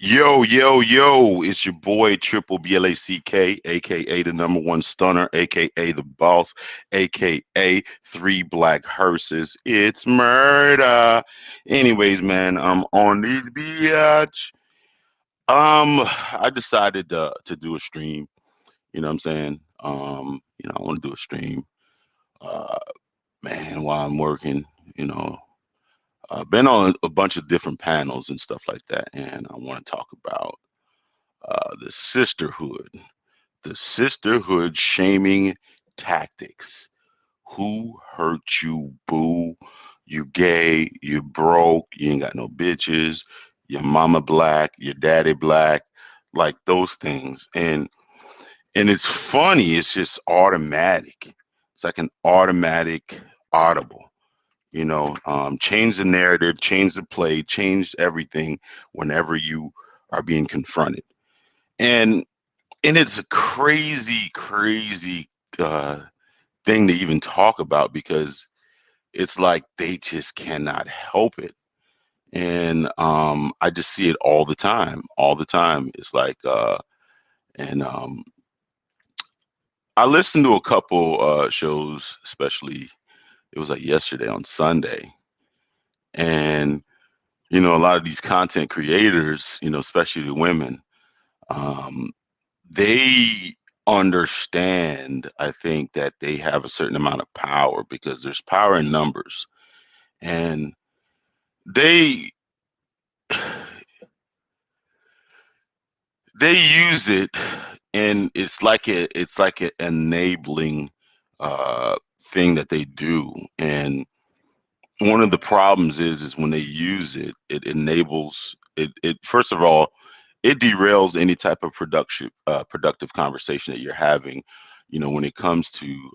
Yo, yo, yo, it's your boy Triple Black, aka the number one stunner, aka the boss, aka three black hearses. It's murder. Anyways, man, I'm on these bitch. I decided to do a stream, you know what I'm saying? I want to do a stream. Uh man, while I'm working, you know. Been on a bunch of different panels and stuff like that, and I want to talk about the sisterhood shaming tactics. Who hurt you, boo? You gay, you broke, you ain't got no bitches, your mama black, your daddy black, like those things. And it's funny, it's just automatic. It's like an automatic audible. Change the narrative, change the play, change everything whenever you are being confronted. And and it's a crazy, crazy uh, thing to even talk about because it's like they just cannot help it. And I just see it all the time, all the time. It's like, and I listened to a couple shows, especially it was like yesterday on Sunday, and a lot of these content creators, especially the women, um, they understand, I think, that they have a certain amount of power because there's power in numbers, and they they use it, and it's like an enabling thing that they do. And one of the problems is when they use it, it enables it first of all, it derails any type of productive conversation that you're having, when it comes to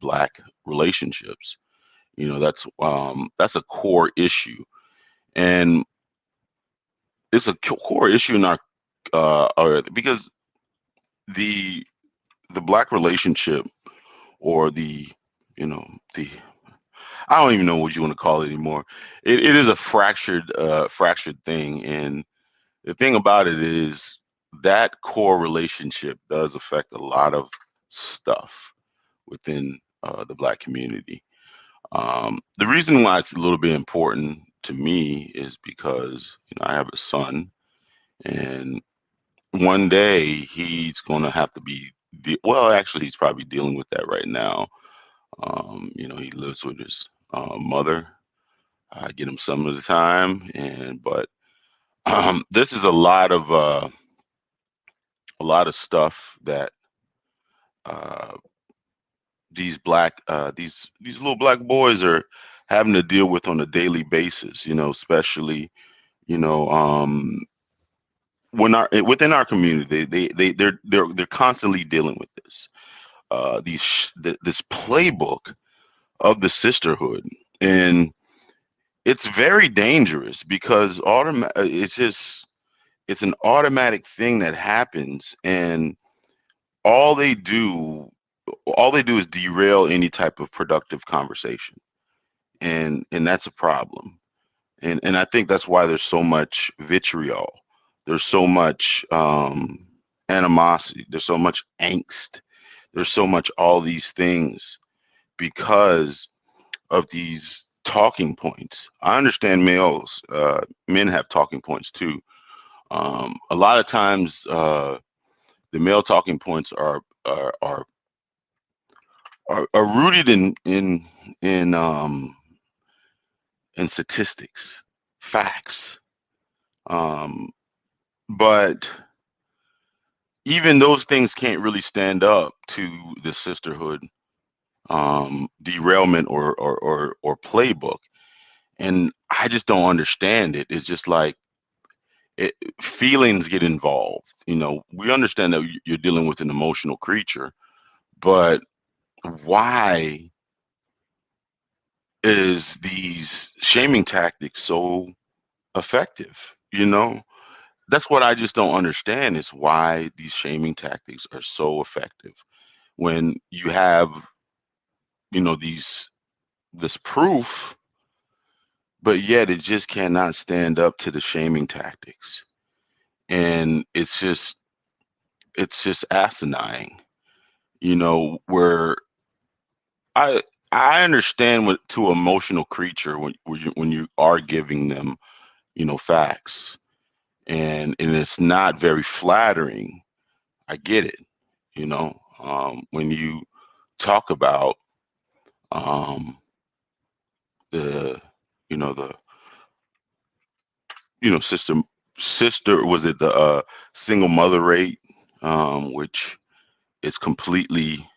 black relationships. That's a core issue, and it's a core issue in our because the the black relationship, or you know the I don't even know what you want to call it anymore. It is a fractured thing, and the thing about it is that core relationship does affect a lot of stuff within the black community. The reason why it's a little bit important to me is because I have a son, and one day he's going to have to be well, actually he's probably dealing with that right now. He lives with his mother. I get him some of the time, and but this is a lot of stuff that uh, these little black boys are having to deal with on a daily basis. Especially you know within our community, they're constantly dealing with this this playbook of the sisterhood, and it's very dangerous because it's an automatic thing that happens, and all they do all they do is derail any type of productive conversation, and that's a problem. And I think that's why there's so much vitriol, there's so much animosity, there's so much angst, there's so much all these things because of these talking points. I understand men have talking points too. A lot of times the male talking points are rooted in statistics, facts. Um, but even those things can't really stand up to the sisterhood derailment or playbook. And I just don't understand it. It's just like feelings get involved. We understand that you're dealing with an emotional creature, but why is these shaming tactics so effective? That's what I just don't understand, is why these shaming tactics are so effective when you have, this proof, but yet it just cannot stand up to the shaming tactics. and it's just asinine, where I I understand what to an emotional creature when you are giving them, facts, and it's not very flattering. I get it, when you talk about um the the sister was it the single mother rate, which is completely,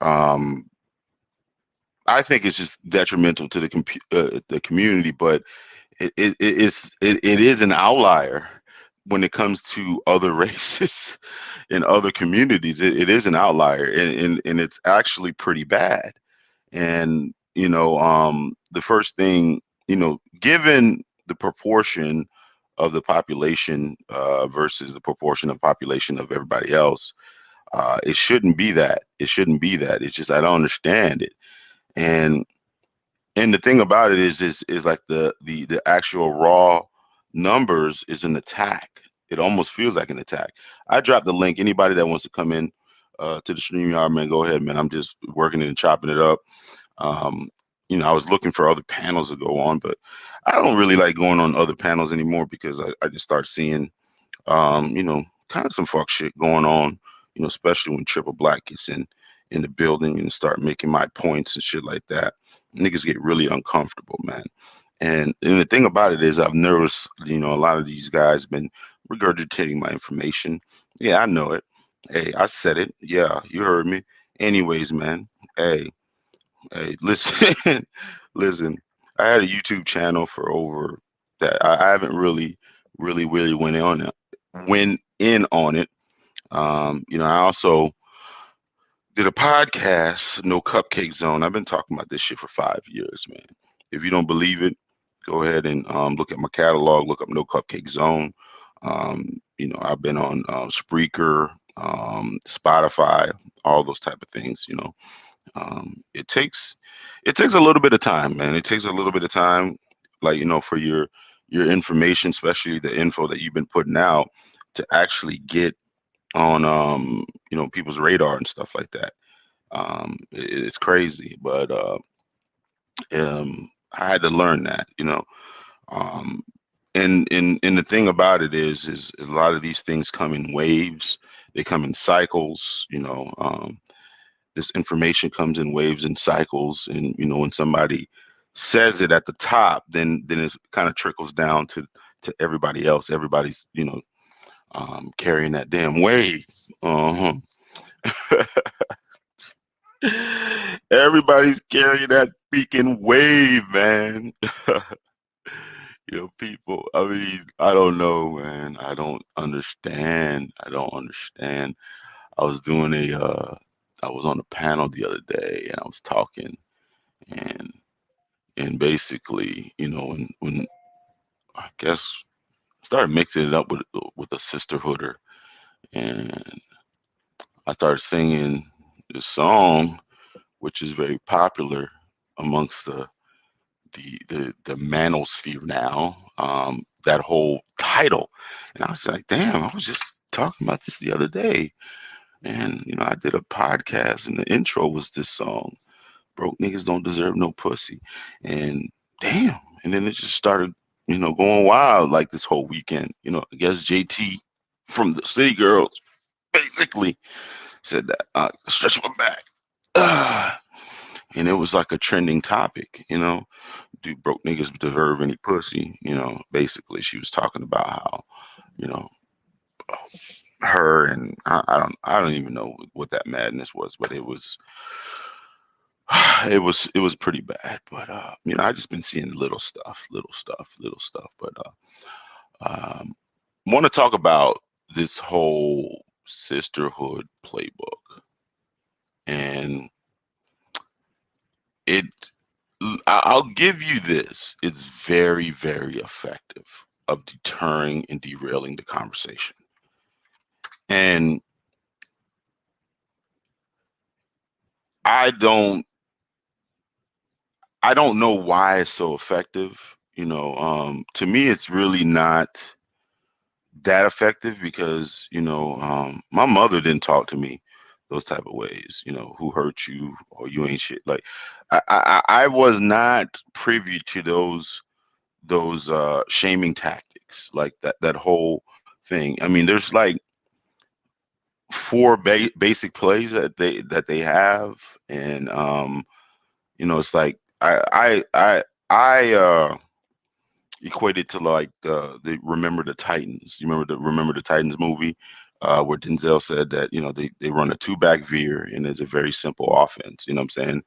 um I think it's just detrimental to the community, but it is an outlier when it comes to other races in other communities. It is an outlier, and it's actually pretty bad. And the first thing, given the proportion of the population versus the proportion of population of everybody else, it shouldn't be that. It shouldn't be that. It's just I don't understand it. And and the thing about it is like the actual raw numbers is an attack. It almost feels like an attack. I dropped the link. Anybody that wants to come in to the stream yard, man, go ahead, man. I'm just working it and chopping it up. Um, I was looking for other panels to go on, but I don't really like going on other panels anymore because I just start seeing, kind of some fuck shit going on, especially when Triple Black gets in the building and start making my points and shit like that. Niggas get really uncomfortable, man. And the thing about it is I've noticed, a lot of these guys been regurgitating my information. Yeah, I know it. Hey, I said it. Yeah, you heard me. Anyways, man. Hey, hey, listen, listen. I had a YouTube channel for over that. I haven't really went in on it. I also did a podcast, No Cupcake Zone. I've been talking about this shit for 5 years, man. If you don't believe it, go ahead and look at my catalog. Look up No Cupcake Zone. I've been on Spreaker, Spotify, all those type of things. It takes a little bit of time, man. It takes a little bit of time, like for your information, especially the info that you've been putting out, to actually get on people's radar and stuff like that. It's crazy, but I had to learn that, um, and the thing about it is a lot of these things come in waves. They come in cycles. This information comes in waves and cycles, and when somebody says it at the top, then it kind of trickles down to everybody else. Everybody's carrying that damn wave. Uh-huh. Everybody's carrying that freaking wave, man. People, I mean, I don't know, man. I don't understand. I don't understand. I was doing I was on a panel the other day and I was talking, and basically, when I guess I started mixing it up with a sisterhooder, and I started singing this song, which is very popular amongst the manosphere now. That whole title, and I was like, damn, I was just talking about this the other day, and I did a podcast, and the intro was this song, "Broke Niggas Don't Deserve No Pussy," and damn, and then it just started, going wild like this whole weekend. I guess JT from the City Girls basically said that. Stretch my back. And it was like a trending topic, do broke niggas deserve any pussy? Basically she was talking about how, you know, her and I don't even know what that madness was, but it was it was pretty bad. But I just been seeing little stuff, little stuff, little stuff. But want to talk about this whole sisterhood playbook, and it I'll give you this. It's very, very effective of deterring and derailing the conversation. And I don't I don't know why it's so effective. To me it's really not that effective because my mother didn't talk to me those type of ways. Who hurt you or you ain't shit. Like I was not privy to those shaming tactics, like that whole thing. I mean, there's like four basic plays that they have, and it's like I equated to like the Remember the Titans. You remember the Remember the Titans movie, where Denzel said that they run a two back veer and it's a very simple offense. You know what I'm saying?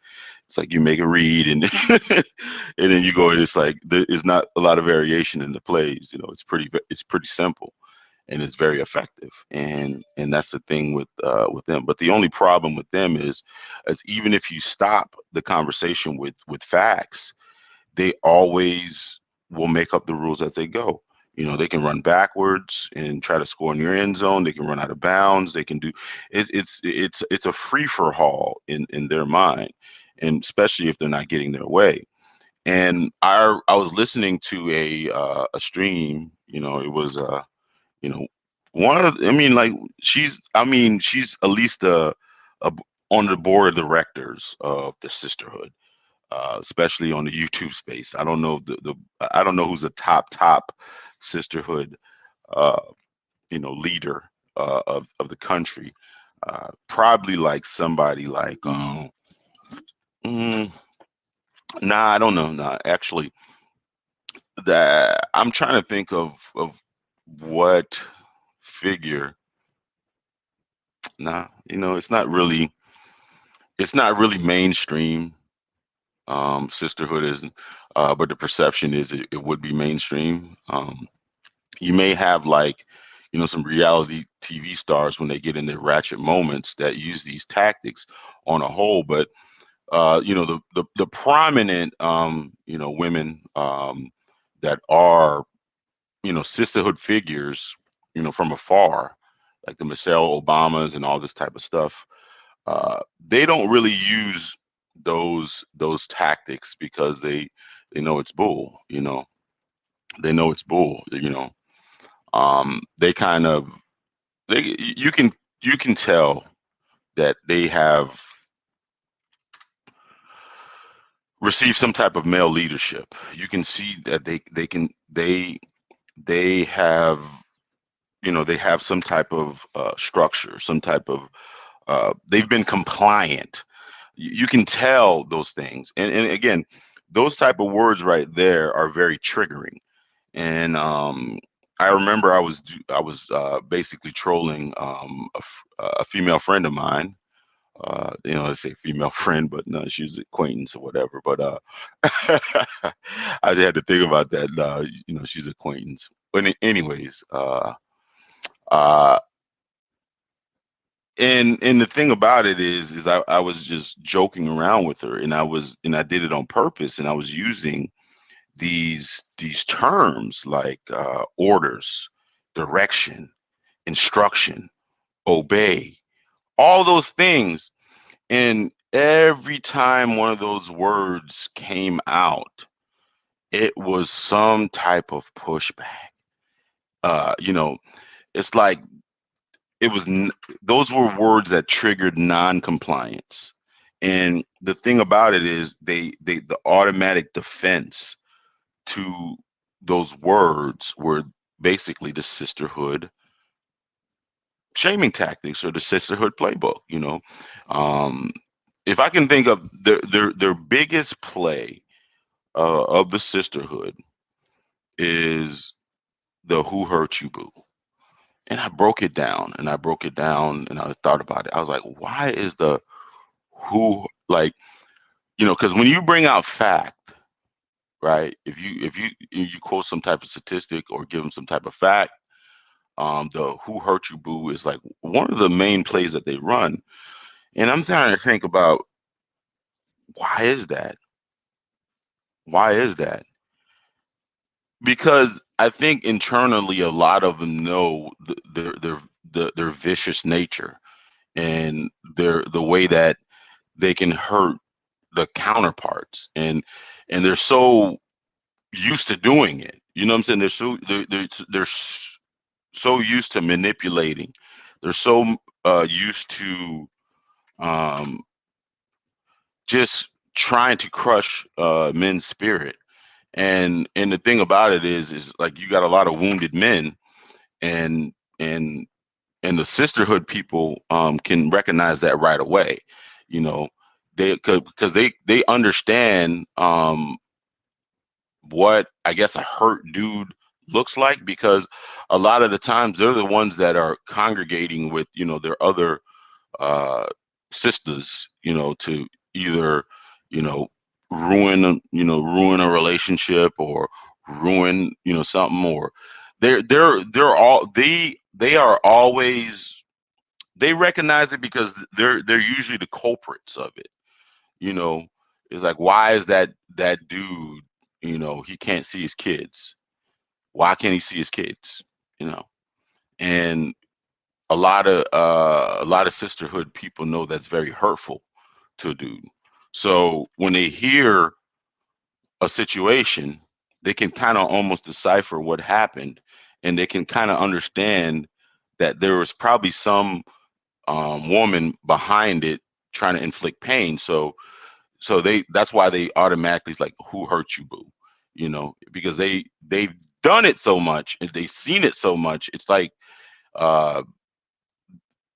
It's like you make a read and and then you go. And it's like there is not a lot of variation in the plays. It's pretty simple and it's very effective. And that's the thing with them. But the only problem with them is even if you stop the conversation with facts, they always will make up the rules as they go. They can run backwards and try to score in your end zone. They can run out of bounds. They can do it's a free for all in their mind, and especially if they're not getting their way. And I was listening to a stream. It was you know one of I mean like she's at least a on the board of directors of the Sisterhood, especially on the YouTube space. I don't know I don't know who's the top sisterhood, uh, leader of the country. Probably like somebody like mm, nah, I don't know. Nah, actually, that I'm trying to think of what figure. Nah, it's not really mainstream. Sisterhood isn't, but the perception is it would be mainstream. You may have like some reality TV stars when they get in their ratchet moments that use these tactics on a whole, but the prominent women that are sisterhood figures from afar, like the Michelle Obamas and all this type of stuff. They don't really use those tactics because they know it's bull. They know it's bull. They kind of they you can tell that they have received some type of male leadership. You can see that they have they have some type of structure, some type of they've been compliant. You can tell those things, and again, those type of words right there are very triggering. And I remember I was basically trolling a female friend of mine. Let's say female friend, but no, she's an acquaintance or whatever. But I just had to think about that. She's acquaintance. But anyways, uh, and the thing about it is I was just joking around with her, and I did it on purpose, and I was using these terms like orders, direction, instruction, obey, all those things. And every time one of those words came out, it was some type of pushback. Uh, you know, it's like it was those were words that triggered non-compliance. And the thing about it is the automatic defense to those words were basically the sisterhood shaming tactics or the Sisterhood Playbook. Um, if I can think of their biggest play of the sisterhood is the "Who hurt you, boo?" And I broke it down, and I broke it down, and I thought about it. I was like, why is the who like because when you bring out fact, right? If you quote some type of statistic or give them some type of fact, the "Who hurt you, boo?" is like one of the main plays that they run. And I'm trying to think about why is that? Why is that? Because I think internally a lot of them know their vicious nature and the way that they can hurt the counterparts, and they're so used to doing it. You know what I'm saying? They're so used to manipulating. They're so used to um, just trying to crush men's spirit. And the thing about it is like you got a lot of wounded men, and and and the sisterhood people can recognize that right away. You know, they could, because they understand what I guess a hurt dude looks like, because a lot of the times they're the ones that are congregating with, their other uh, sisters, to either, you know, ruin a relationship, or ruin, something, or they're all they are always, they recognize it because they're usually the culprits of it. You know, it's like, why is that dude, he can't see his kids? Why can't he see his kids? You know, and a lot of sisterhood people know that's very hurtful to a dude. So when they hear a situation, they can kind of almost decipher what happened, and they can kind of understand that there was probably some woman behind it trying to inflict pain. So that's why they automatically is like, who hurt you, boo? Because they've done it so much and they've seen it so much. Uh,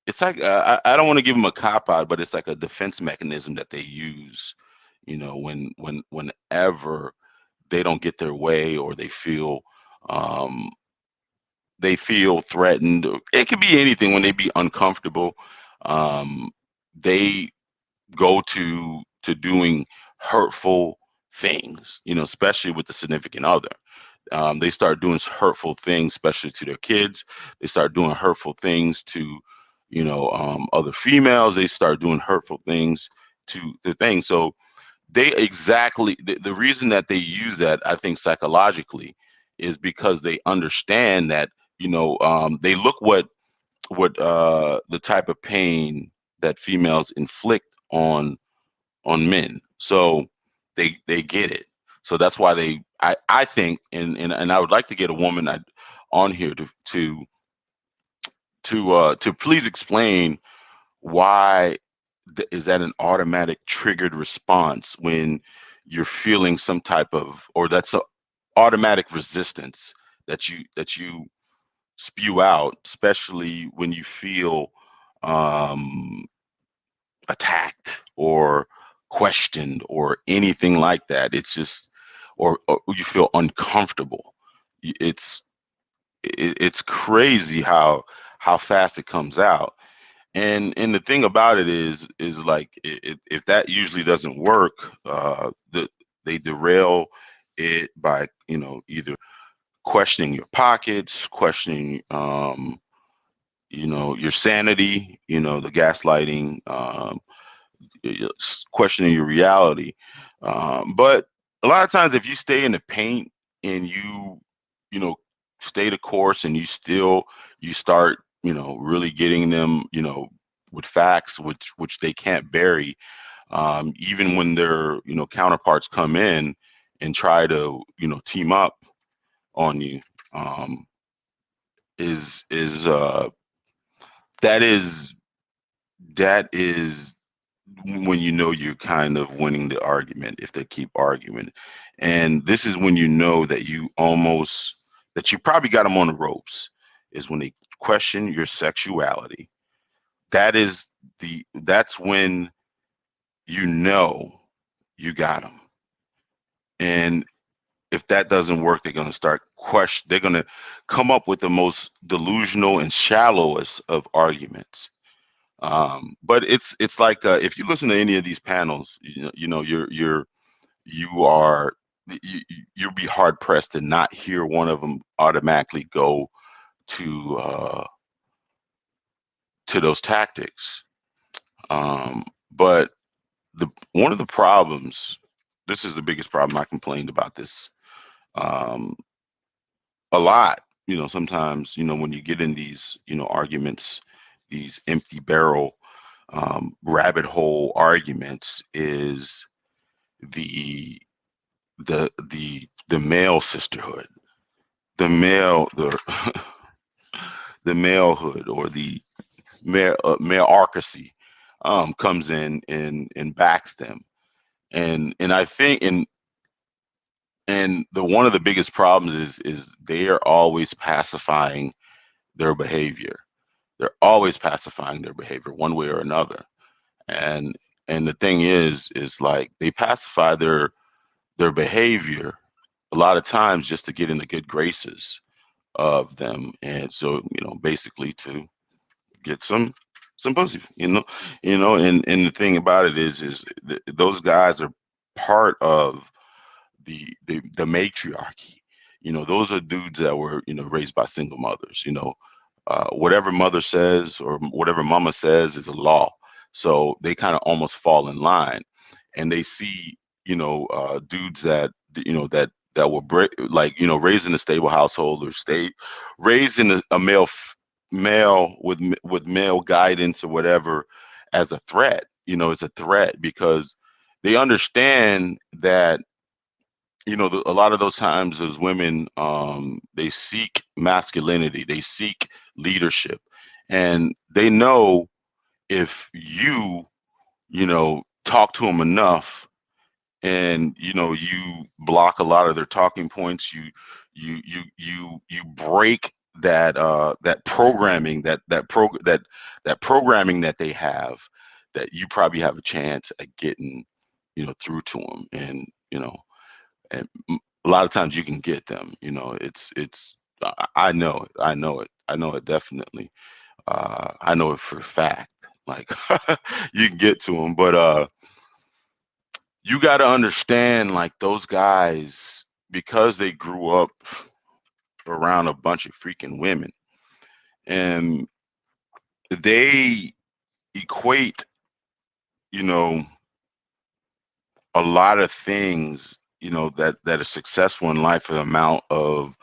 I don't want to give them a cop out, but it's like a defense mechanism that they use. Whenever they don't get their way, or um, they feel threatened. It could be anything. When they be uncomfortable, um, they go to doing hurtful things. Especially with the significant other. They start doing hurtful things, especially to their kids. They start doing hurtful things to, other females. They start doing hurtful things to the things. So the reason that they use that, I think, psychologically, is because they understand that, they look what the type of pain that females inflict on men. So they get it. So that's why I think, and I would like to get a woman on here to please explain why is that an automatic triggered response when you're feeling some type of, or that's a automatic resistance that you spew out, especially when you feel um attacked or questioned or anything like that. It's just, or you feel uncomfortable. Y- It's it's crazy how fast it comes out. And the thing about it is like, if that usually doesn't work, they derail it by, either questioning your pockets, questioning your sanity, the gaslighting, questioning your reality. But a lot of times, if you stay in the paint and you know, stay the course, and you start, really getting them, with facts, which they can't bury, even when their, counterparts come in and try to, team up on you, um, is that is that is when you're kind of winning the argument, if they keep arguing. And this is when that you probably got them on the ropes, is when they question your sexuality. That's when you know you got them. And if that doesn't work, they're going to they're going to come up with the most delusional and shallowest of arguments. But it's like, if you listen to any of these panels, you are you'll be hard pressed to not hear one of them automatically go to those tactics. But one of the problems, this is the biggest problem. I complained about this um, a lot. Sometimes, when you get in these, arguments, these empty barrel, rabbit hole arguments, is the the male sisterhood, the male the the malehood or the maleocracy comes in and backs them. And I think and the one of the biggest problems is they are always pacifying their behavior. They're always pacifying their behavior one way or another. And and the thing is like they pacify their behavior a lot of times just to get in the good graces of them. And so, basically to get some pussy, and the thing about it is those guys are part of the matriarchy. Those are dudes that were, raised by single mothers. Whatever mother says or whatever mama says is a law. So they kind of almost fall in line, and they see, dudes that that were like, raised in a stable household or stay raised in a male with male guidance or whatever as a threat. It's a threat because they understand that a lot of those times as women, they seek masculinity, they seek leadership, and they know if talk to them enough, and you block a lot of their talking points, you break that programming, that programming that they have, that you probably have a chance at getting through to them. And a lot of times you can get them. It's I know it definitely. I know it for a fact. Like you can get to them, but you got to understand, like, those guys, because they grew up around a bunch of freaking women, and they equate, you know, a lot of things, that are successful in life, an amount of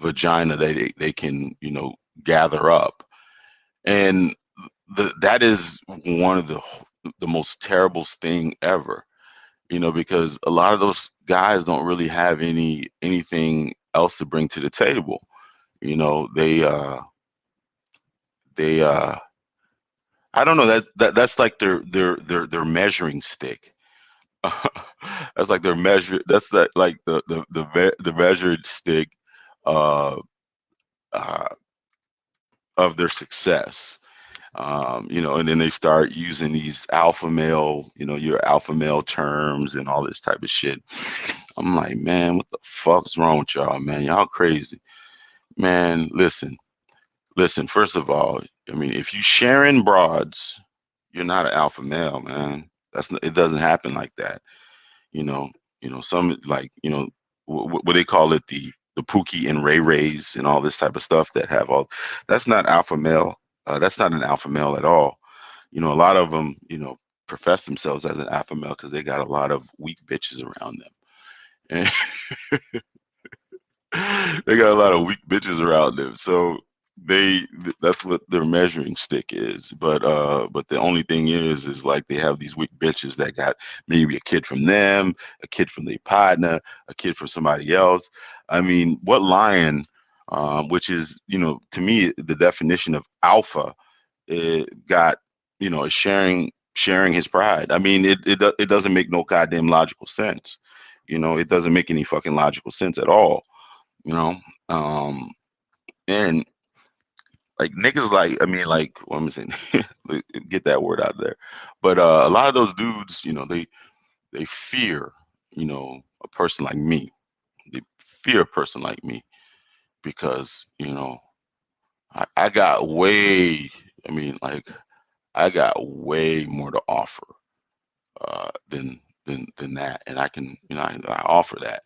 vagina they can, gather up. And that is one of the most terrible thing ever, because a lot of those guys don't really have anything else to bring to the table. They I don't know, that's like their measuring stick. That's like their measure. That's like the measured stick uh, uh, of their success. And then they start using these alpha male, your alpha male terms and all this type of shit. I'm like, man, what the fuck is wrong with y'all, man? Y'all crazy, man. Listen. First of all, I mean, if you sharing broads, you're not an alpha male, man. It doesn't happen like that. you know, some, like, what they call it, the Pookie and Ray Rays and all this type of stuff that have all, that's not alpha male. That's not an alpha male at all. A lot of them, profess themselves as an alpha male because they got a lot of weak bitches around them. They got a lot of weak bitches around them. So they that's what their measuring stick is. But the only thing is like they have these weak bitches that got maybe a kid from them, a kid from their partner, a kid from somebody else. I mean, what lion, which is, to me, the definition of alpha, got, is sharing his pride. I mean, it doesn't make no goddamn logical sense. It doesn't make any fucking logical sense at all. you know. Um, and like niggas, like, I mean, like, what am I saying? Get that word out there. But a lot of those dudes, they fear, a person like me. They fear a person like me because, I got way, I mean, like, I got way more to offer than that, and I can, I offer that.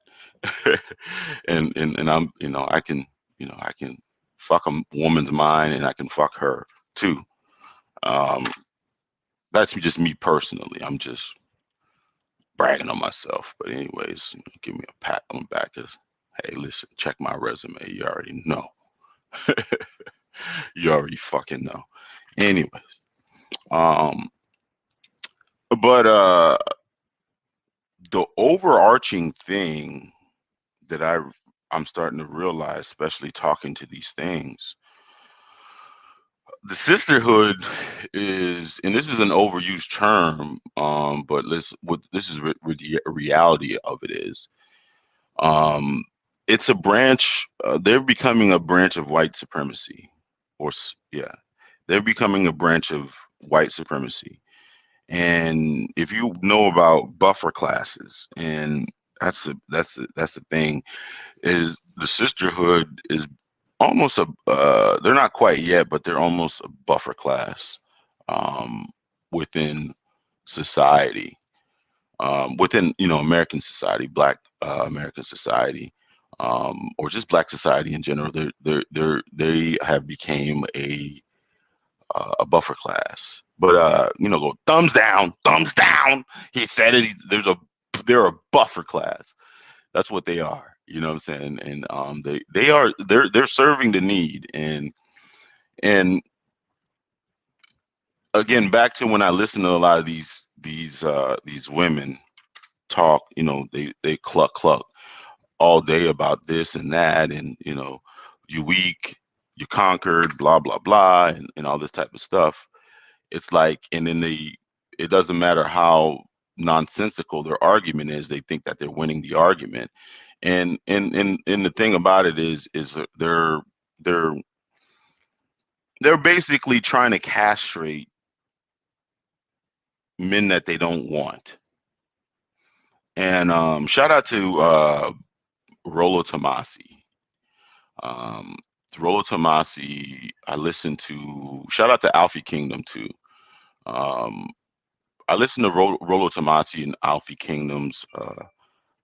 And I'm, I can fuck a woman's mind, and I can fuck her too. Um, that's just me personally. I'm just bragging on myself. But anyways, give me a pat on the back. Cause hey, listen, check my resume. You already know. You already fucking know. Anyway, um, but the overarching thing that I'm starting to realize, especially talking to these things, The sisterhood is, and this is an overused term, but what this is what the reality of it is. Um, it's a branch. They're becoming a branch of white supremacy, yeah, they're becoming a branch of white supremacy. And if you know about buffer classes, and that's the thing, is the sisterhood is almost they're not quite yet, but they're almost a buffer class um, within society, within American society, Black American society, or just Black society in general. They have became a buffer class. But go thumbs down, thumbs down. He said it. They're a buffer class. That's what they are. You know what I'm saying? And they're serving the need. And again, back to when I listen to a lot of these women talk, they cluck all day about this and that, and you weak, you conquered, blah blah blah, and all this type of stuff. It's like, and then it doesn't matter how nonsensical their argument is, they think that they're winning the argument. And the thing about it is they're they're basically trying to castrate men that they don't want. And shout out to Rollo Tomasi. Um, Rollo Tomasi, I listened to. Shout out to Alfie Kingdom too. Um, I listened to Rollo Tomasi and Alfie Kingdom's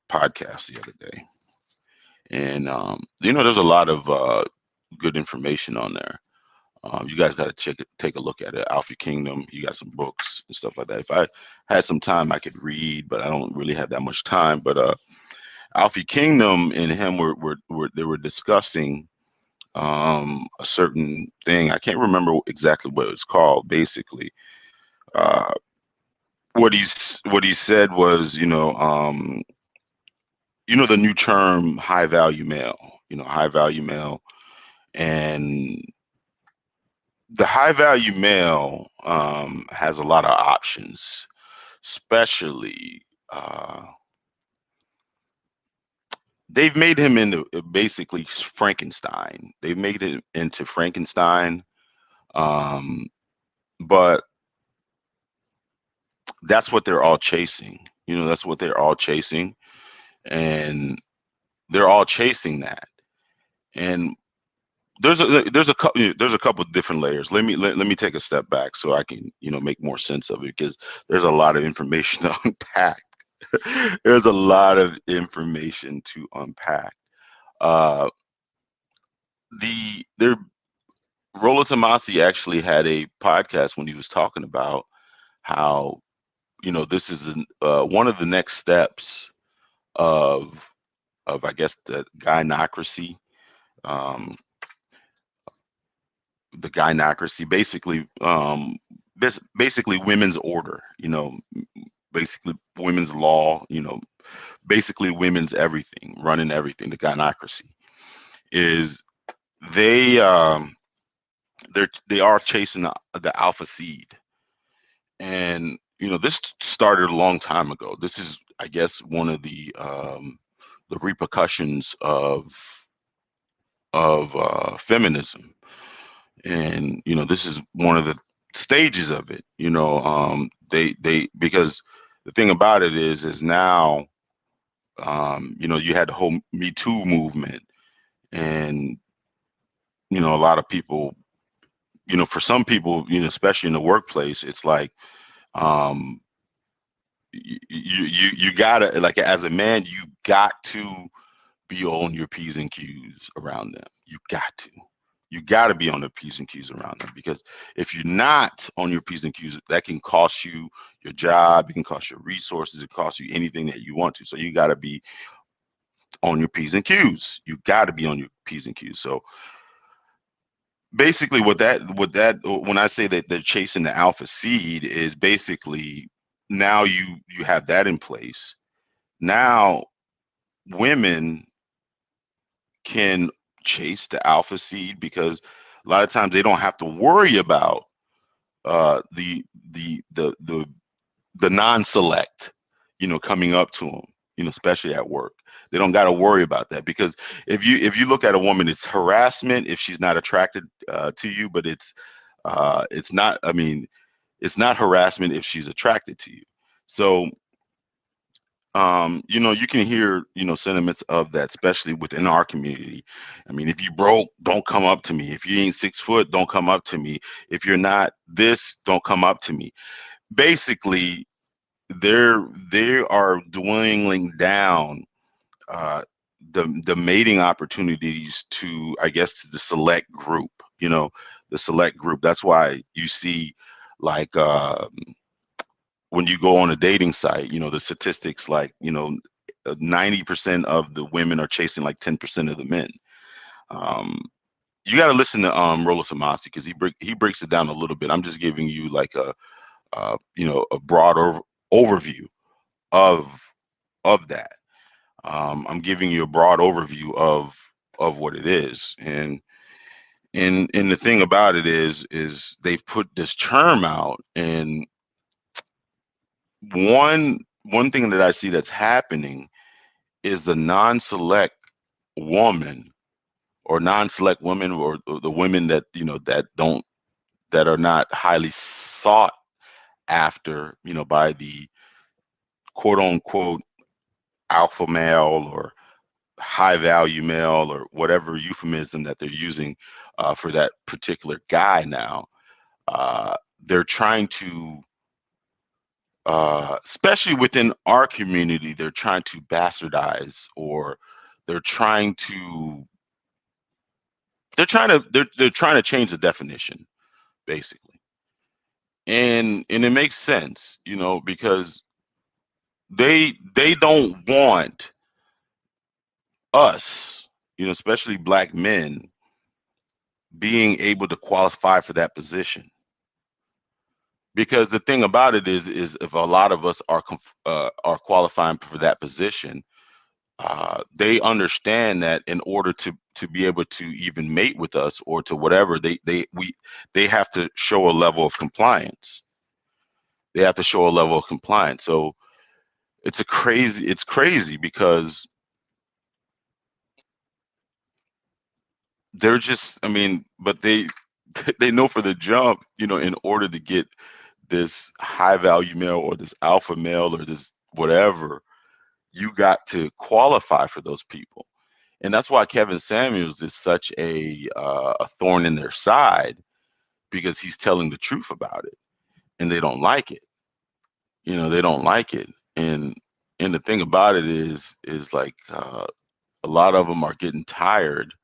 podcast the other day, and there's a lot of good information on there. You guys got to take a look at it. Alfie Kingdom, you got some books and stuff like that. If I had some time, I could read, but I don't really have that much time. But Alfie Kingdom and him were discussing a certain thing. I can't remember exactly what it's called. Basically, uh, what he said was, the new term high value male. High value male, and the high value male has a lot of options, especially they've made him into basically Frankenstein. They've made it into Frankenstein, um, but that's what they're all chasing. That's what they're all chasing, and they're all chasing that. And there's a couple of different layers. Let me take a step back so I can make more sense of it, because there's a lot of information to unpack. There's a lot of information to unpack. Uh, there Rollo Tomasi actually had a podcast when he was talking about how this is one of the next steps of I guess the gynocracy. Um, the gynocracy, basically, basically women's order. Basically women's law. Basically women's everything, running everything. The gynocracy is they they are chasing the alpha seed. And this started a long time ago. This is, I guess, one of the repercussions of feminism. And this is one of the stages of it. They because the thing about it is now, you had the whole Me Too movement. And a lot of people, for some people, especially in the workplace, it's like, um you gotta, like, as a man, you got to be on your P's and Q's around them. You got to be on the P's and Q's around them, because if you're not on your P's and Q's, that can cost you your job, it can cost you resources, it costs you anything that you want to. So you got to be on your P's and Q's. You got to be on your P's and Q's. So basically when I say that they're chasing the alpha seed, is basically, now you have that in place. Now women can chase the alpha seed, because A lot of times they don't have to worry about uh, the the the the the non-select, coming up to them, especially at work. They don't got to worry about that because if you look at a woman, it's harassment if she's not attracted to you, but it's not. I mean, it's not harassment if she's attracted to you. So you can hear, sentiments of that, especially within our community. I mean, if you broke, don't come up to me. If you ain't 6 foot, don't come up to me. If you're not this, don't come up to me. Basically, they are dwindling down uh, the mating opportunities to, I guess, to the select group. The select group. That's why you see, like, when you go on a dating site, the statistics, like, 90% of the women are chasing like 10% of the men. Um, you got to listen to Rollo Tomasi because he breaks it down a little bit. I'm just giving you like a broad overview of that. I'm giving you a broad overview of what it is, and the thing about it is they've put this term out, and one thing that I see that's happening is the non-select woman or non-select women, or the women that that are not highly sought after, by the quote unquote alpha male or high value male or whatever euphemism that they're using for that particular guy now. They're trying to, especially within our community, they're trying to bastardize, or they're trying to they're trying to change the definition, basically. And it makes sense, because they don't want us, especially black men, being able to qualify for that position. Because the thing about it is if a lot of us are qualifying for that position, they understand that in order to be able to even mate with us or to whatever, they have to show a level of compliance. They have to show a level of compliance. So it's crazy because they're just, I mean, but they they know for the jump, in order to get this high value male or this alpha male or this whatever, you got to qualify for those people. And that's why Kevin Samuels is such a thorn in their side, because he's telling the truth about it, and they don't like it. They don't like it. And the thing about it is like, a lot of them are getting tired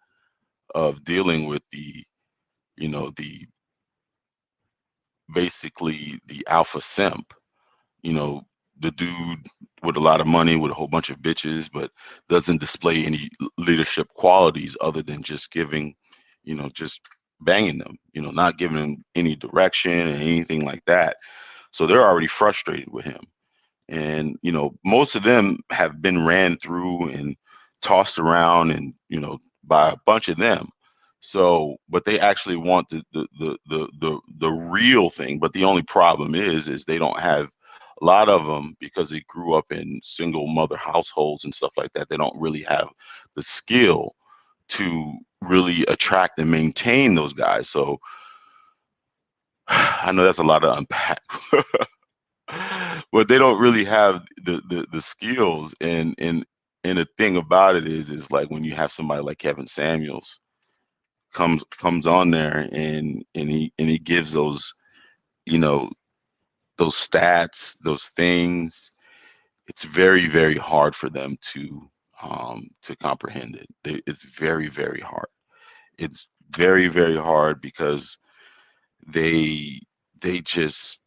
of dealing with the basically the alpha simp, you know, the dude with a lot of money with a whole bunch of bitches, but doesn't display any leadership qualities other than just giving, just banging them, not giving them any direction and anything like that. So they're already frustrated with him. And most of them have been ran through and tossed around, and by a bunch of them. So but they actually want the real thing. But the only problem is they don't have, a lot of them, because they grew up in single mother households and stuff like that, they don't really have the skill to really attract and maintain those guys. So I know that's a lot to unpack. But they don't really have the skills. And the thing about it is like, when you have somebody like Kevin Samuels comes on there, and he gives those, you know those stats, those things, it's very, very hard for them to comprehend it. It's very, very hard. It's very, very hard because they they just,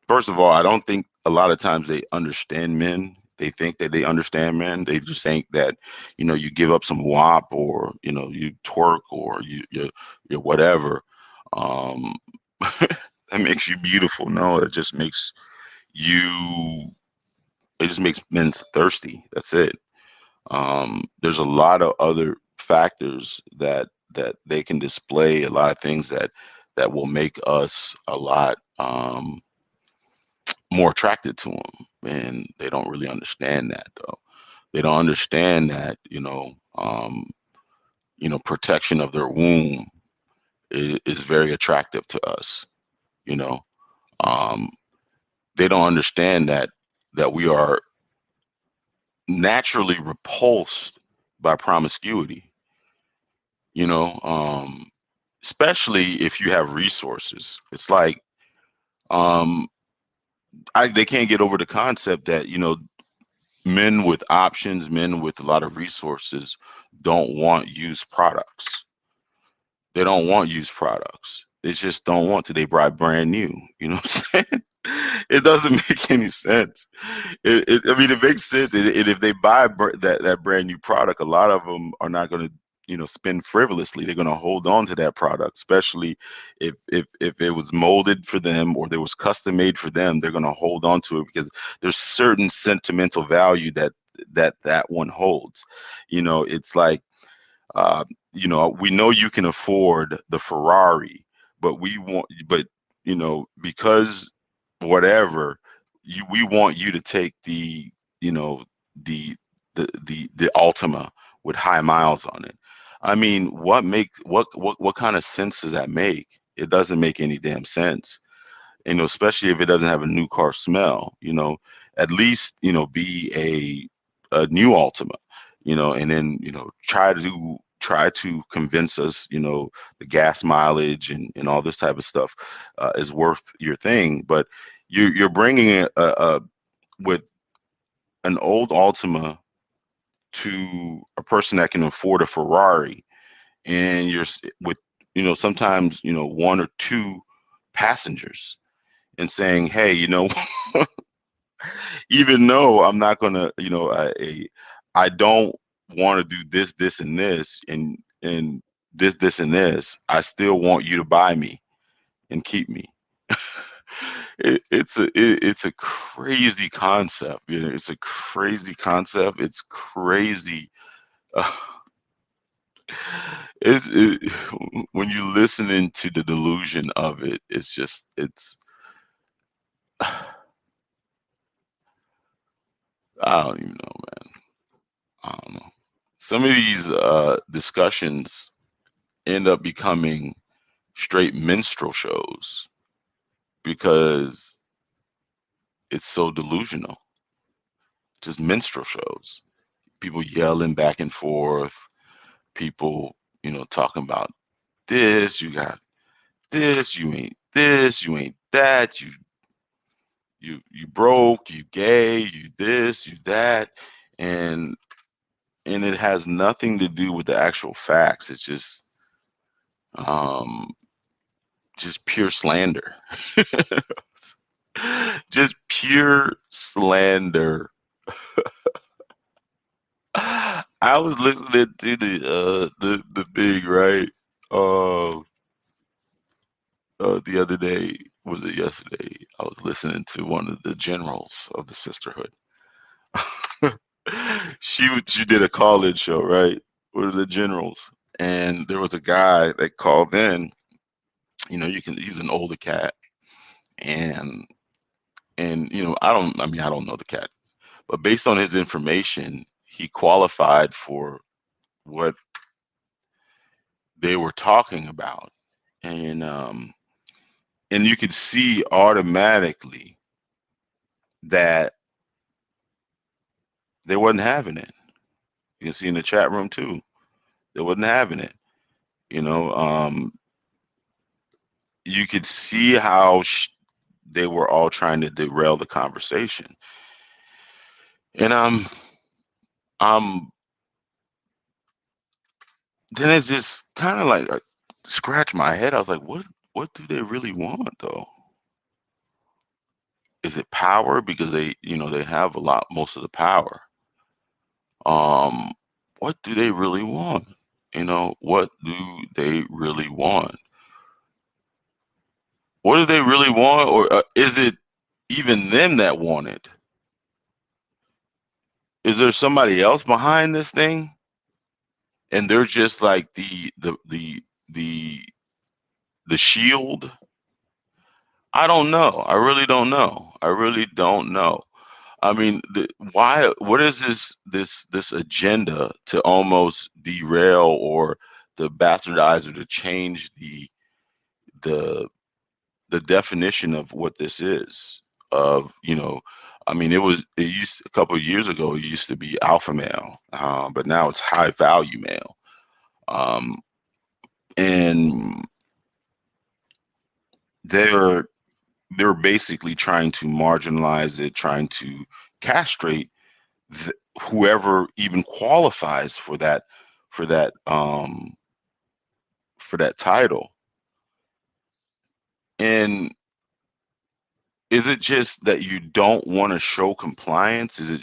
first of all, I don't think a lot of times they understand men. They think that they understand men. They just think that, you give up some wop, or, you twerk, or you whatever. Um, that makes you beautiful. No, you, it just makes men thirsty. That's it. There's a lot of other factors that they can display a lot of things that will make us a lot more attracted to them, and they don't really understand that though. They don't understand that, protection of their womb is very attractive to us. You know, um, they don't understand that we are naturally repulsed by promiscuity. You know, especially if you have resources. It's like um, they can't get over the concept that men with options, men with a lot of resources, don't want used products. They don't want used products. They just don't want to. They buy brand new. You know what I'm saying? It doesn't make any sense. I mean, it makes sense. And if they buy that brand new product, a lot of them are not going to, spend frivolously. They're going to hold on to that product, especially if it was molded for them or there was custom made for them. They're going to hold on to it because there's certain sentimental value that one holds. It's like uh, we know you can afford the Ferrari, but because whatever we want you to take you know, the the Ultima with high miles on it. I mean, what kind of sense does that make? It doesn't make any damn sense. Especially if it doesn't have a new car smell. At least be a new Ultima. And then try to convince us, the gas mileage and all this type of stuff is worth your thing. But you're bringing a with an old Altima to a person that can afford a Ferrari, and with sometimes one or two passengers, and saying, hey, even though I'm not gonna, I don't want to do this, and this, and this, and this. I still want you to buy me and keep me. It's a crazy concept. It's a crazy concept. It's crazy. Uh, it, when you listen into the delusion of it, it's I don't even know, man. I don't know. Some of these discussions end up becoming straight minstrel shows because it's so delusional. Just minstrel shows. People yelling back and forth. People, talking about this. You got this. You ain't this. You ain't that. You broke. You gay. You this. You that. And it has nothing to do with the actual facts. It's um just pure slander. Just pure slander. I was listening to the thing, right? Uh, the other day, was it yesterday? I was listening to one of the generals of the Sisterhood. She did a call-in show, right? With the generals, and there was a guy that called in. He's an older cat, and I don't know the cat, but based on his information, he qualified for what they were talking about, and you could see automatically that they wasn't having it. You can see in the chat room too, they wasn't having it. You know, um, you could see how they were all trying to derail the conversation, and then it's just kind of like scratch my head. I was like, what do they really want though? Is it power? Because they have a lot, most of the power. Um, what do they really want? What do they really want? What do they really want? Or is it even them that want it? Is there somebody else behind this thing? and they're just like the shield. I don't know. I really don't know. I really don't know. I mean, why? What is this agenda to almost derail or to bastardize or to change the the definition of what this is? Of I mean, it used a couple of years ago. It used to be alpha male, but now it's high value male, um, and they're they're basically trying to marginalize it, trying to castrate whoever even qualifies for that um for that title. And is it just that you don't want to show compliance? Is it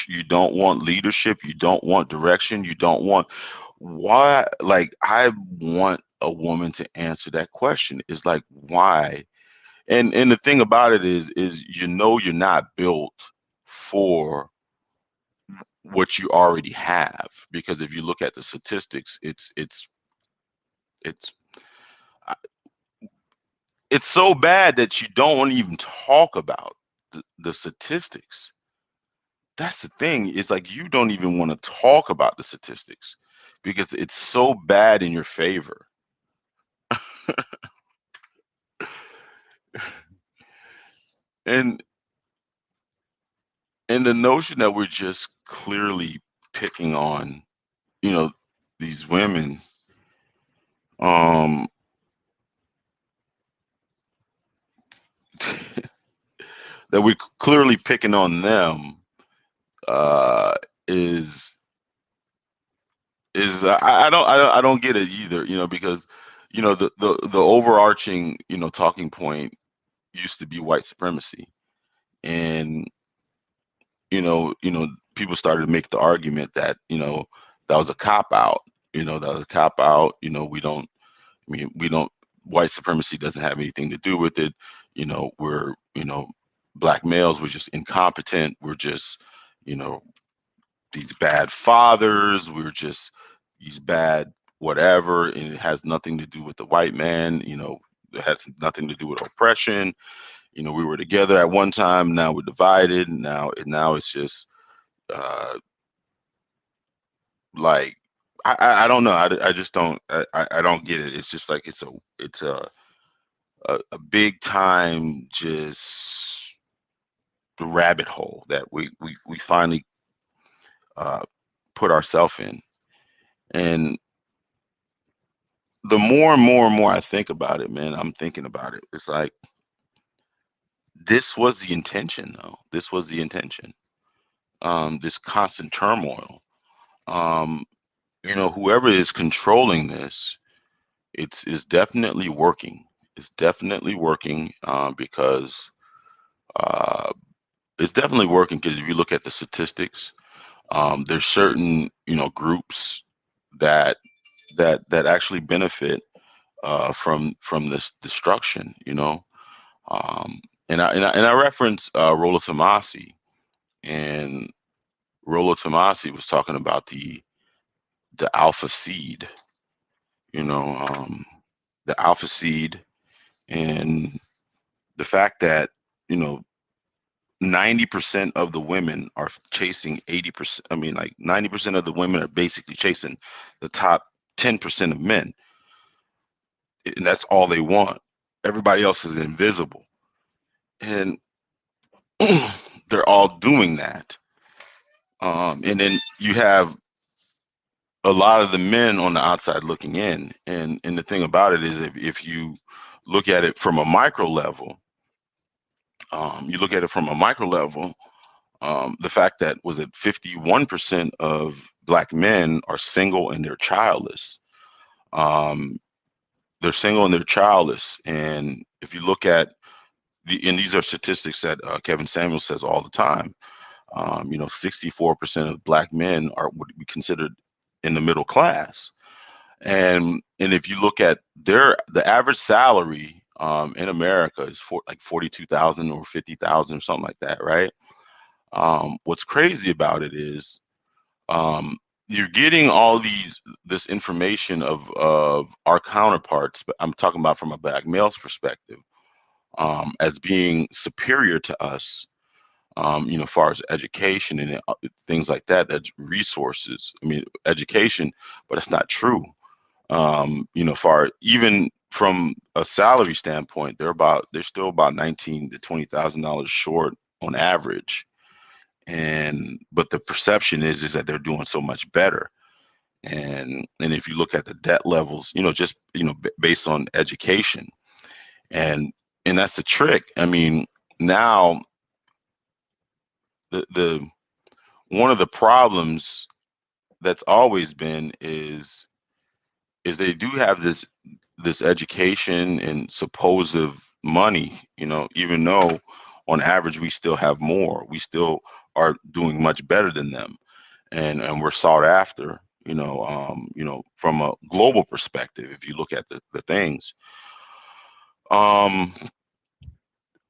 you don't want leadership, you don't want direction, you don't want why? Like, I want a woman to answer that question. Is like, why? And the thing about it is you're not built for what you already have, because if you look at the statistics, it's uh, it's so bad that you don't want to even talk about the statistics. That's the thing. It's like you don't even want to talk about the statistics because it's so bad in your favor. And and the notion that we're just clearly picking on, you know, these women, um, that we're clearly picking on them, uh, is I don't get it either, because the overarching talking point used to be white supremacy, and people started to make the argument that that was a cop out, that was a cop out. We don't white supremacy doesn't have anything to do with it. We're black males, we're just incompetent, we're just you know these bad fathers, we're just these bad whatever, and it has nothing to do with the white man. It has nothing to do with oppression. We were together at one time, now we're divided. Now it's just uh like I don't know. I just don't I don't get it. It's just like it's a big time just the rabbit hole that we finally uh put ourselves in. And the more and more and more I think about it, man, I'm thinking about it. It's like this was the intention, though. This was the intention. This constant turmoil. Um, whoever is controlling this, it's is definitely working. It's definitely working because uh, it's definitely working because if you look at the statistics, there's certain groups that that actually benefit from this destruction. Um, and I reference Rollo Tomasi, and Rollo Tomasi was talking about the alpha seed, you know, um, the alpha seed, and the fact that you know 90% of the women are chasing 80%. I mean, like 90% of the women are basically chasing the top 10% of men, and that's all they want. Everybody else is invisible, and they're all doing that. And then you have a lot of the men on the outside looking in. And the thing about it is, if you look at it from a micro level, you look at it from a micro level, the fact that was it 51% of black men are single and they're childless. Um, they're single and they're childless. And if you look at and these are statistics that Kevin Samuel says all the time. 64% of black men would be considered in the middle class. And if you look at the average salary in America is like 42,000 or 50,000 or something like that, right? What's crazy about it is um, you're getting all this information of our counterparts, but I'm talking about from a black male's perspective, as being superior to us, far as education and things like that. That's resources. I mean, education, but it's not true. Far even from a salary standpoint, they're still about 19 to 20,000 dollars short on average. And but the perception is that they're doing so much better. And if you look at the debt levels, just based on education, and and that's the trick. I mean, now the one of the problems that's always been is they do have this education and supposed money, even though on average we still have more. We still are doing much better than them, and we're sought after, from a global perspective, if you look at the things. Um,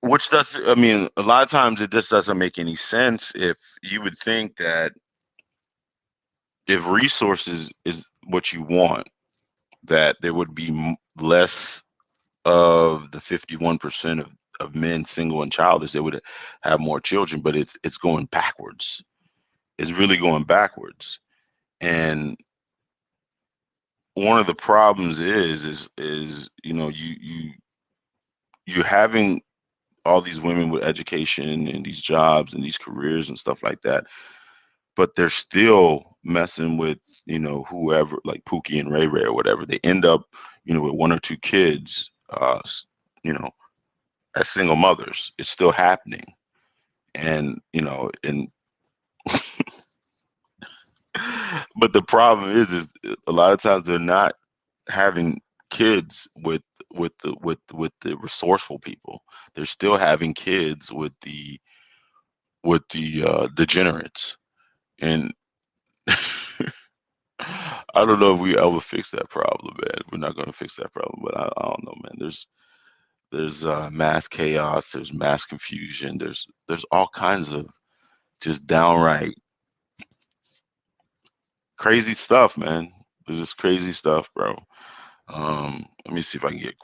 which does, I mean, a lot of times it just doesn't make any sense. If you would think that if resources is what you want, that there would be less of the 51% of men single and childless, they would have more children, but it's going backwards. It's really going backwards. And one of the problems is you're having all these women with education and these jobs and these careers and stuff like that, but they're still messing with, whoever, like Pookie and Ray Ray or whatever. They end up, with one or two kids, you know, as single mothers. It's still happening. And, but the problem is a lot of times they're not having kids with the resourceful people. They're still having kids with the degenerates. And I don't know if we ever fix that problem, man. We're not going to fix that problem, but I don't know, man. There's mass chaos. There's mass confusion. There's all kinds of just downright crazy stuff, man. There's just crazy stuff, bro. Let me see if I can get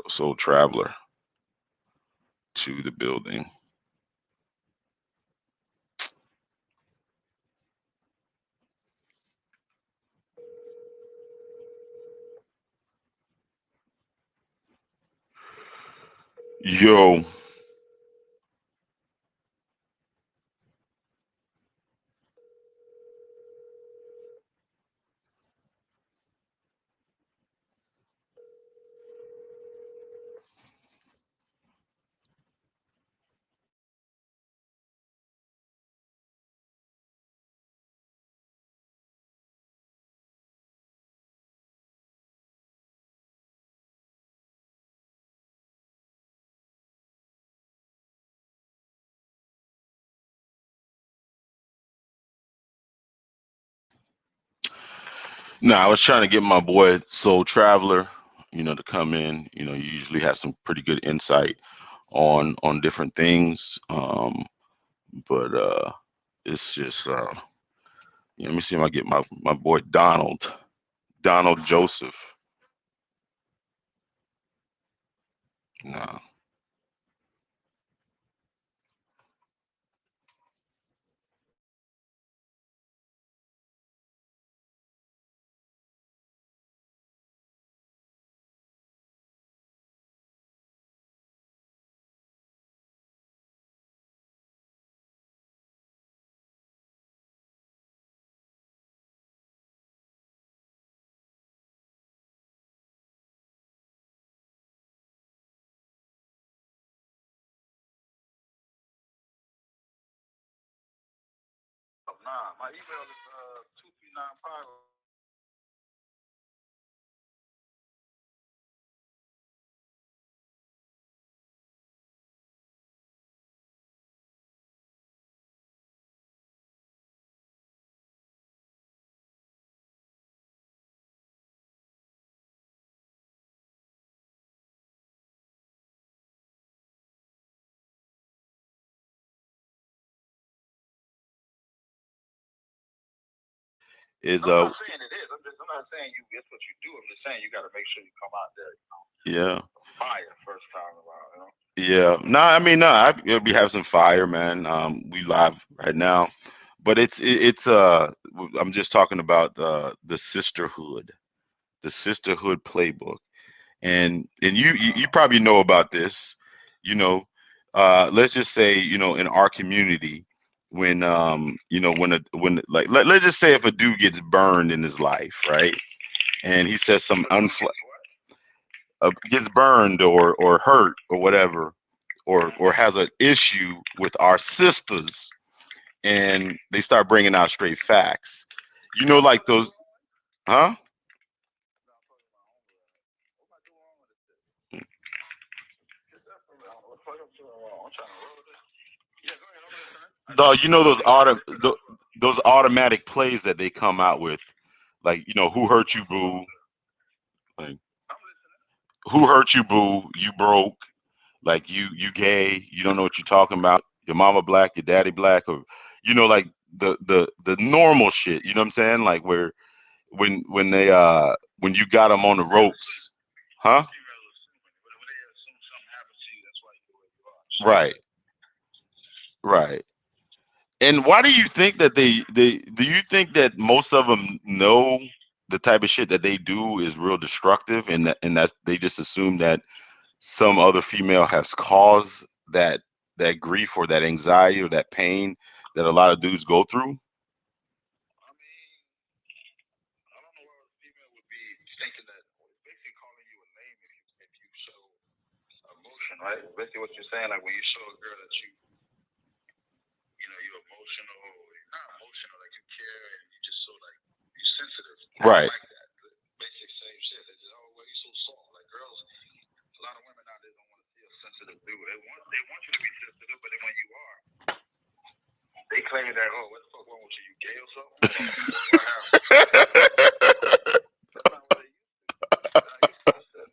Soul Traveler to the building. Yo, no, I was trying to get my boy Soul Traveler, to come in. You usually have some pretty good insight on different things. But it's just let me see if I get my boy Donald Joseph. No. Nah, my email is 239 is No, I'm not saying it is. I'm not saying you. That's what you do. I'm just saying you got to make sure you come out there, yeah. fire first time around. Yeah, no, I mean, no, we have some fire, man. We live right now, but I'm just talking about the the Sisterhood Playbook, and you probably know about this, you know. Let's just say, in our community, when like let's just say if a dude gets burned in his life, right, and he says some If a dude gets what? gets burned or hurt or whatever, or has an issue with our sisters, and they start bringing out straight facts. I'm Like talking about those, your own way. huh? No, I'm talking about my own way. What am I doing wrong with this? Get that from me. I don't know what the fuck I'm doing wrong. I'm trying to roll this. Yeah, go ahead. I'm listening. I just Dog, want to know what they what they put up. those automatic plays that they come out with, like, who hurt you, boo? Like, I'm listening. who hurt you, boo? You broke. Like, you gay. You don't know what you're talking about. Your mama black, your daddy black, or like the normal shit. You know what I'm saying? Like, where when you got them on the ropes, huh? Females assuming when they assume something happens to you, that's why you're the way you are. Shit like Right, that. right. And why do you think that they do you think that most of them know the type of shit that they do is real destructive, and that they just assume that some other female has caused that grief or that anxiety or that pain that a lot of dudes go through? I mean, I don't know why a female would be thinking that. Basically, calling you a name if you show emotion, right? Basically, what you're saying, like when you show a girl that you're emotional, or you're not emotional, like you care, and you just so like you're sensitive. They don't Right. like that. Basic same shit. They just, oh, well, you so soft. Like girls, a lot of women out there don't want to see a sensitive dude. They want you to be sensitive, but then when you are, they claim that, oh, what the fuck wrong with you? You gay or something? Or what happened? That's not what they used to. They're not used to that shit.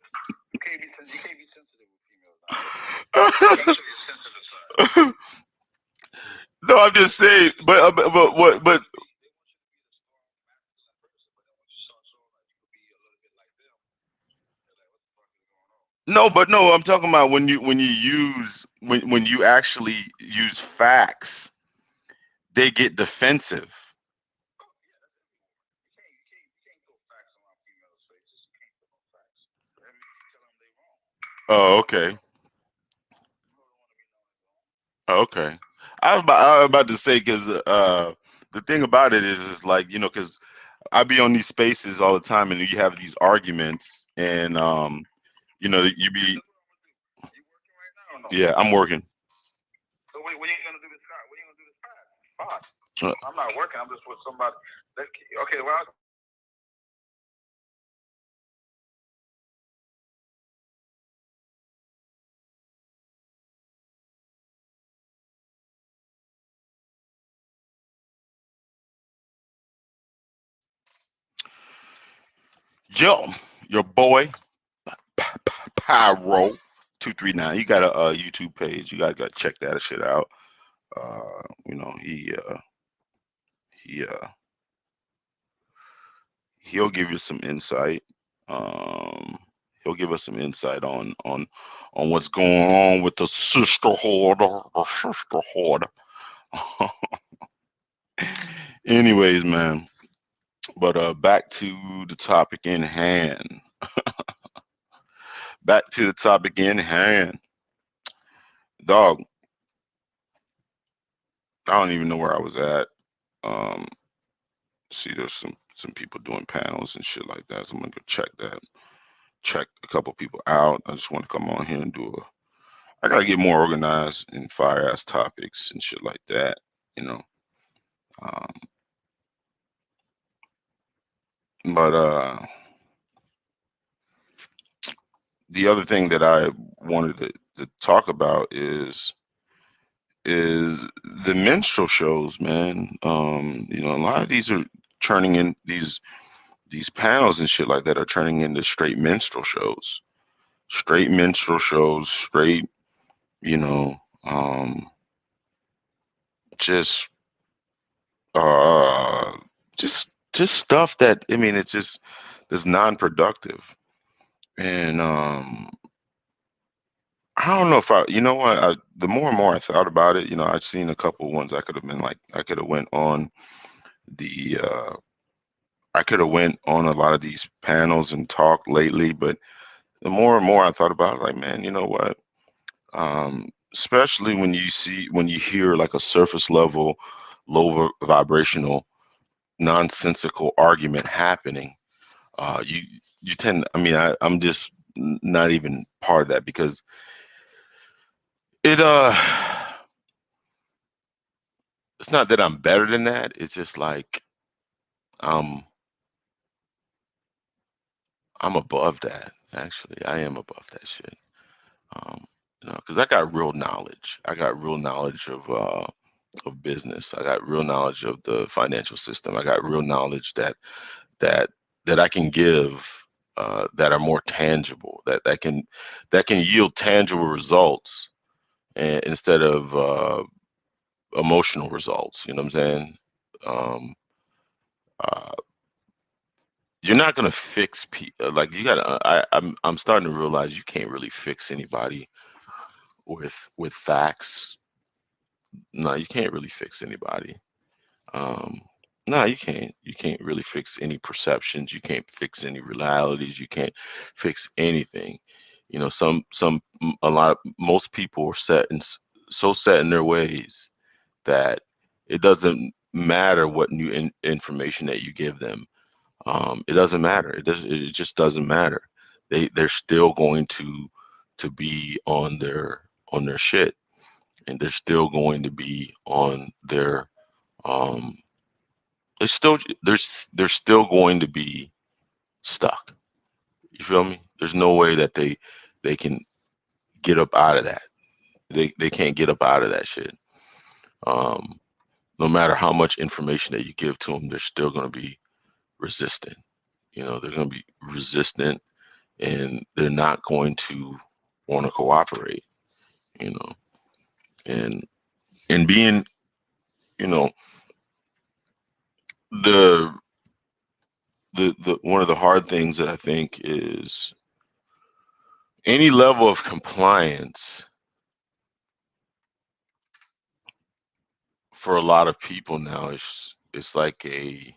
You can't be sensitive with females nowadays. You can't show your sensitive side. No, I'm just saying, but what, but They want you to be the strong masculine person, but then once you start showing that you could be a little bit like them, they're like, what the fuck is going on? no, but no, I'm talking about when you actually use facts, they get defensive. Oh yeah, that's every woman. You can't throw facts around females' faces. You can't throw no facts. That means you tell them they wrong. Oh, okay. You don't want to be known as wrong. Okay. I was about to say, because the thing about it is like, because I be on these spaces all the time, and you have these arguments, and you be. That's what I'm gonna do. You working right now or no? Yeah, I'm working. So when you gonna do this? When you gonna do this fast? Fast. Uh, I'm not working. I'm just with somebody. Okay, well, I'll tell you what. Yo, your boy Pyro 239. You got a, YouTube page. You gotta check that shit out. He he'll give you some insight. Um, he'll give us some insight on what's going on with the sisterhood. The sisterhood. Anyways, man. But back to the topic in hand. Back to the topic in hand. Dog, I don't even know where I was at. Um, see, there's some people doing panels and shit like that. So I'm gonna go check that. Check a couple people out. I just want to come on here and do a. I gotta get more organized in fire ass topics and shit like that. You know. Um, but the other thing that I wanted to talk about is the minstrel shows, man. A lot of these are turning in these panels and shit like that are turning into straight minstrel shows. Straight minstrel shows, straight, you know, um, just uh just just stuff that, I mean, it's just this non-productive. And I don't know if I, you know what, the more and more I thought about it, I've seen a couple ones. I could have been like, I could have went on the I could have went on a lot of these panels and talked lately, but the more and more I thought about it, like, man, you know what? Especially when you hear like a surface level, vibrational, nonsensical argument happening, you tend. I mean, I'm just not even part of that because it it's not that I'm better than that. It's just like um I'm above that. Actually, I am above that shit. Um, because I got real knowledge. I got real knowledge of business. I got real knowledge of the financial system. I got real knowledge that that I can give, that are more tangible, that can yield tangible results, instead of emotional results. You know what I'm saying? Um, uh, you're not gonna fix people. Like you gotta. I'm starting to realize you can't really fix anybody with facts. No, you can't really fix anybody. Um, no, you can't. You can't really fix any perceptions. You can't fix any realities. You can't fix anything. A lot of most people are so set in their ways that it doesn't matter what new information that you give them. It doesn't matter. It just doesn't matter. They're still going to be on their shit, and they're still going to be on their um it's still they're still going to be stuck. You feel me? There's no way that they can get up out of that. They can't get up out of that shit. Um, no matter how much information that you give to them, they're still going to be resistant. They're going to be resistant, and they're not going to want to cooperate. You know, and being, you know, the the one of the hard things that I think is any level of compliance for a lot of people now is it's like a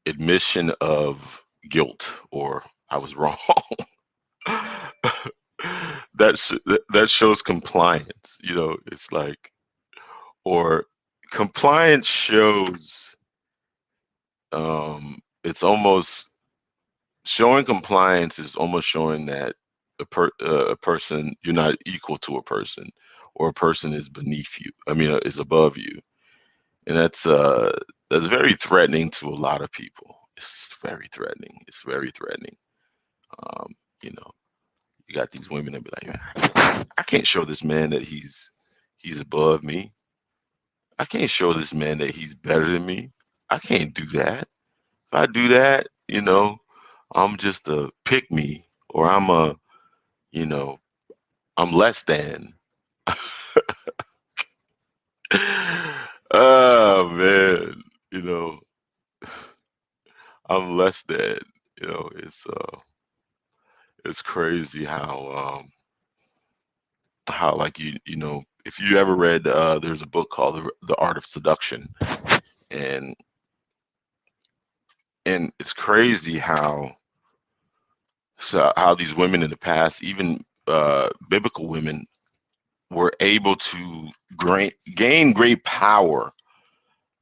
admission of guilt, or I was wrong. That shows compliance. It's like, or compliance shows, it's almost showing compliance is almost showing that a person, you're not equal to a person, or a person is beneath you. I mean, is above you. And that's very threatening to a lot of people. It's very threatening. It's very threatening. Um, you know, you got these women that be like, I can't show this man that he's above me. I can't show this man that he's better than me. I can't do that. If I do that, I'm just a pick me, or you know, I'm less than. Oh man, you know, I'm less than. It's crazy how like if you ever read, there's a book called the Art of Seduction, and it's crazy how these women in the past, even biblical women, were able to gain great power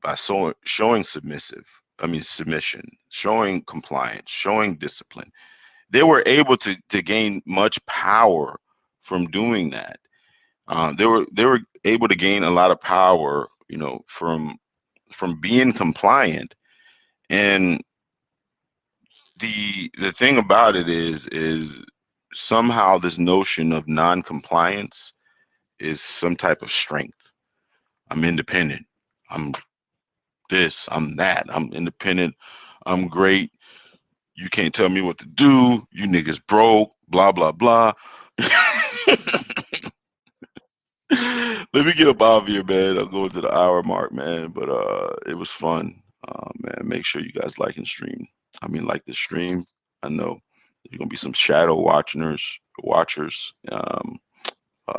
by showing submission, showing compliance, showing discipline. They were able to gain much power from doing that. They were able to gain a lot of power, from being compliant. And the thing about it is somehow this notion of non-compliance is some type of strength. I'm independent. I'm this. I'm that. I'm independent. I'm great. You can't tell me what to do. You niggas broke. Blah blah blah. Let me get up out of here, man. I'm going to the hour mark, man. But it was fun. Man, make sure you guys like and stream. I mean, like the stream. I know there's gonna be some shadow watchers.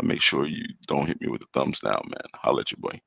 Make sure you don't hit me with a thumbs down, man. Holla at your boy.